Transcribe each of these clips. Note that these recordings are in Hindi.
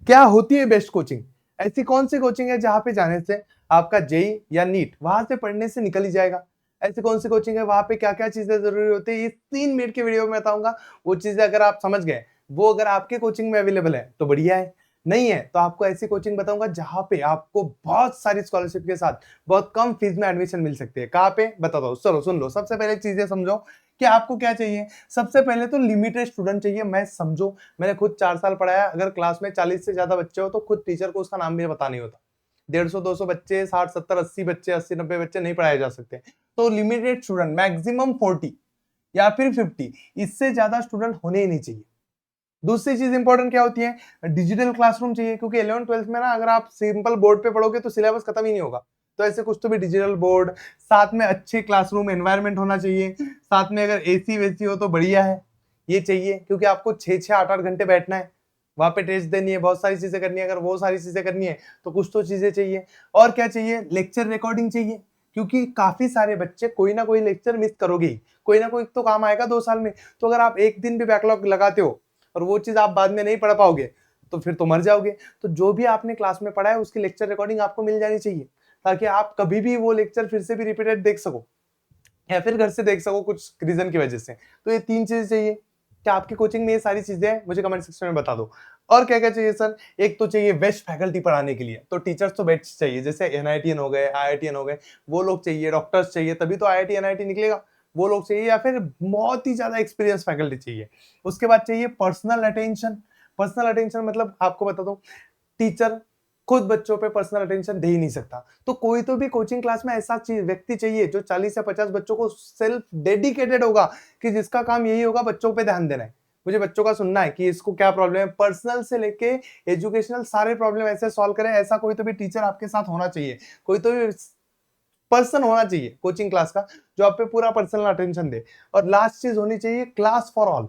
क्या होती है बेस्ट कोचिंग? ऐसी कौन सी कोचिंग है जहाँ पे जाने से आपका जेईई या नीट वहां से पढ़ने से निकल ही जाएगा? ऐसी कौन सी कोचिंग है, वहां पे क्या-क्या चीजें जरूरी होती है, ये 3 मिनट के वीडियो में बताऊंगा। वो चीजें अगर आप समझ गए, वो अगर आपके कोचिंग में अवेलेबल है तो बढ़िया है, नहीं है तो आपको ऐसी कोचिंग बताऊंगा जहाँ पे आपको बहुत सारी स्कॉलरशिप के साथ बहुत कम फीस में एडमिशन मिल सकती है। कहाँ पे बताता हूँ, चलो सुन लो। सबसे पहले चीजें समझो कि आपको क्या चाहिए। सबसे पहले तो लिमिटेड स्टूडेंट चाहिए। मैं समझो, मैंने खुद 4 साल पढ़ाया। अगर क्लास में 40 से ज्यादा बच्चे हो तो खुद टीचर को उसका नाम भी पता नहीं होता। 150-200 बच्चे, 60, 70, 80 बच्चे, 80-90 बच्चे नहीं पढ़ाए जा सकते। तो लिमिटेड स्टूडेंट, मैक्सिमम 40 या फिर 50, इससे ज्यादा स्टूडेंट होने ही नहीं चाहिए। दूसरी चीज इंपॉर्टेंट क्या होती है, डिजिटल क्लासरूम चाहिए। क्योंकि 11 12th में ना, अगर आप सिंपल बोर्ड पे पढ़ोगे तो सिलेबस खत्म ही नहीं होगा। तो ऐसे कुछ तो भी डिजिटल बोर्ड, साथ में अच्छे क्लासरूम एनवायरनमेंट होना चाहिए। साथ में अगर एसी वेसी हो तो बढ़िया है। ये चाहिए क्योंकि आपको 6-6 8-8 घंटे बैठना है, वहां पे टेस्ट देनी है, बहुत सारी चीजें करनी है। अगर वो सारी चीजें करनी है तो कुछ तो चीजें चाहिए। और क्या चाहिए, लेक्चर रिकॉर्डिंग चाहिए। क्योंकि काफी सारे बच्चे कोई ना कोई लेक्चर मिस करोगे ही, कोई ना कोई तो काम आएगा 2 साल में। तो अगर आप एक दिन भी बैकलॉग लगाते हो और वो चीज आप बाद में नहीं पढ़ पाओगे तो फिर तो मर जाओगे। तो जो भी आपने क्लास में पढ़ा है उसकी लेक्चर रिकॉर्डिंग आपको मिल जानी चाहिए, ताकि आप कभी भी वो लेक्चर फिर से भी रिपीटेड देख सको या फिर घर से देख सको कुछ रीजन की वजह से। तो ये 3 चीजें चाहिए। क्या आपकी कोचिंग में ये सारी चीजें हैं? मुझे कमेंट सेक्शन में बता दो। और क्या क्या चाहिए सर? एक तो चाहिए बेस्ट फैकल्टी पढ़ाने के लिए। तो टीचर्स तो बेस्ट चाहिए, जैसे एनआईटीएन हो गए, आईआईटीएन हो गए, वो लोग चाहिए। डॉक्टर्स चाहिए, तभी तो आईआईटी एनआईटी निकलेगा। वो लोग चाहिए, या फिर बहुत ही ज्यादा एक्सपीरियंस फैकल्टी चाहिए। उसके बाद चाहिए पर्सनल अटेंशन। पर्सनल अटेंशन मतलब आपको बता दो, टीचर खुद बच्चों पे पर्सनल अटेंशन दे ही नहीं सकता। तो कोई तो भी कोचिंग क्लास में ऐसा व्यक्ति चाहिए जो 40 से 50 बच्चों को सेल्फ डेडिकेटेड होगा, कि जिसका काम यही होगा बच्चों पे ध्यान देना है। मुझे बच्चों का सुनना है कि इसको क्या प्रॉब्लम है, पर्सनल से लेके एजुकेशनल सारे प्रॉब्लम ऐसे सॉल्व करे। ऐसा कोई तो भी टीचर आपके साथ होना चाहिए, कोई तो भी पर्सन होना चाहिए कोचिंग क्लास का, जो आप पे पूरा पर्सनल अटेंशन दे। और लास्ट चीज होनी चाहिए क्लास फॉर ऑल।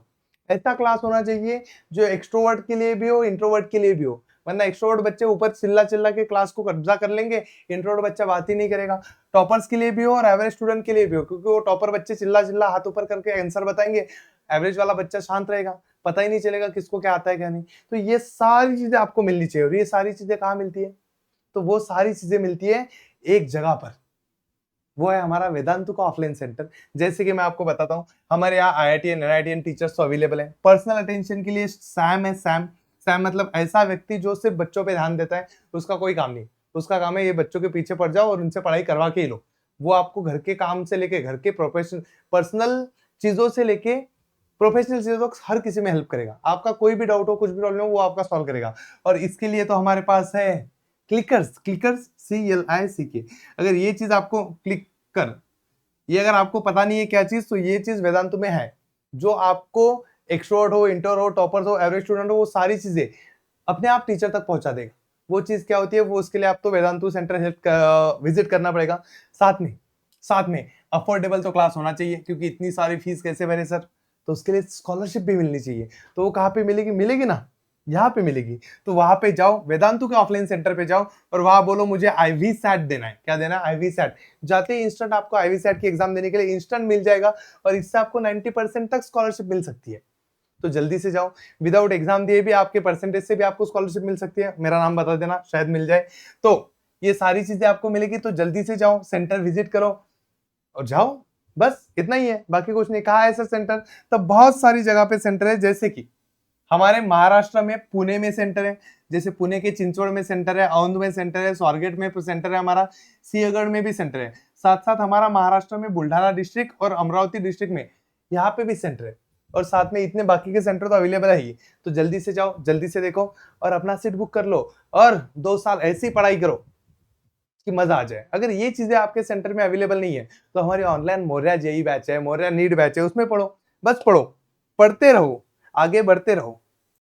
ऐसा क्लास होना चाहिए जो एक्सट्रोवर्ट के लिए भी हो, इंट्रोवर्ट के लिए भी हो। वरना एक्सट्रोवर्ट बच्चे ऊपर चिल्ला चिल्ला के क्लास को कब्जा कर लेंगे, इंट्रोवर्ट बच्चा बात ही नहीं करेगा। टॉपर्स के लिए भी हो और एवरेज स्टूडेंट के लिए भी हो, क्योंकि वो टॉपर बच्चे चिल्ला चिल्ला हाथ ऊपर करके आंसर बताएंगे, एवरेज वाला बच्चा शांत रहेगा, पता ही नहीं चलेगा किसको क्या आता है क्या नहीं। तो ये सारी चीजें आपको मिलनी चाहिए। और ये सारी चीजें कहाँ मिलती है? तो वो सारी चीजें मिलती है एक जगह पर, वो है हमारा वेदांतु का ऑफलाइन सेंटर। जैसे कि मैं आपको बताता हूँ, हमारे यहाँ आईआईटीएन एनआईटीएन टीचर्स तो अवेलेबल है। पर्सनल अटेंशन के लिए सैम है। सैम सैम मतलब ऐसा व्यक्ति जो सिर्फ बच्चों पे ध्यान देता है। उसका कोई काम नहीं, उसका काम है ये बच्चों के पीछे पड़ जाओ और उनसे पढ़ाई करवा के ही लो। वो आपको घर के काम से लेके, घर के प्रोफेशनल पर्सनल चीजों से लेके प्रोफेशनल चीजों तक हर किसी में हेल्प करेगा। आपका कोई भी डाउट हो, कुछ भी प्रॉब्लम हो, वो आपका सॉल्व करेगा। और इसके लिए तो हमारे पास है क्लिकर्स। क्लिकर्स CLICK। अगर ये चीज आपको क्लिक कर, ये अगर आपको पता नहीं है क्या चीज, तो ये चीज वेदांत में है, जो आपको एक्सट्रोवर्ट हो, इंटर हो, टॉपर्स हो, एवरेज स्टूडेंट हो, वो सारी चीजें अपने आप टीचर तक पहुंचा देगा। वो चीज क्या होती है, वो उसके लिए आपको वेदांतु सेंटर हेल्प विजिट करना पड़ेगा। साथ में अफोर्डेबल तो क्लास होना चाहिए, क्योंकि इतनी सारी फीस कैसे भरे सर? तो उसके लिए स्कॉलरशिप भी मिलनी चाहिए। तो वो कहाँ पे मिलेगी? मिलेगी ना, यहाँ पे मिलेगी। तो वहां पे जाओ, वेदांतु के ऑफलाइन सेंटर पे जाओ और वहां बोलो मुझे आईवी सैट देना है। क्या देना है? IV SAT. जाते ही इंस्टेंट आपको आईवी सैट की एग्जाम देने के लिए इंस्टेंट मिल जाएगा। और इससे आपको 90% तक स्कॉलरशिप मिल सकती है। तो जल्दी से जाओ, विदाउट एग्जाम दिए भी आपके परसेंटेज से भी आपको स्कॉलरशिप मिल सकती है। मेरा नाम बता देना, शायद मिल जाए। तो ये सारी चीजें आपको मिलेगी। तो जल्दी से जाओ, सेंटर विजिट करो और जाओ। बस इतना ही है, बाकी कुछ नहीं। कहा है सर सेंटर? तो बहुत सारी जगह पे सेंटर है। जैसे कि हमारे महाराष्ट्र में पुणे में सेंटर है, जैसे पुणे के चिंचवड़ में सेंटर है, औंध में सेंटर है, स्वारगेट में सेंटर है हमारा, सिंहगढ़ में भी सेंटर है। साथ साथ हमारा महाराष्ट्र में बुल्ढाना डिस्ट्रिक्ट और अमरावती डिस्ट्रिक्ट में यहाँ पे भी सेंटर है। और साथ में इतने बाकी के सेंटर तो अवेलेबल है ही। तो जल्दी से जाओ, जल्दी से देखो और अपना सीट बुक कर लो। और 2 साल ऐसी पढ़ाई करो कि मजा आ जाए। अगर ये चीजें आपके सेंटर में अवेलेबल नहीं है तो हमारी ऑनलाइन मौर्या जेई बैच है, मौर्या नीट बैच है, उसमें पढ़ो। बस पढ़ो, पढ़ते रहो, आगे बढ़ते रहो।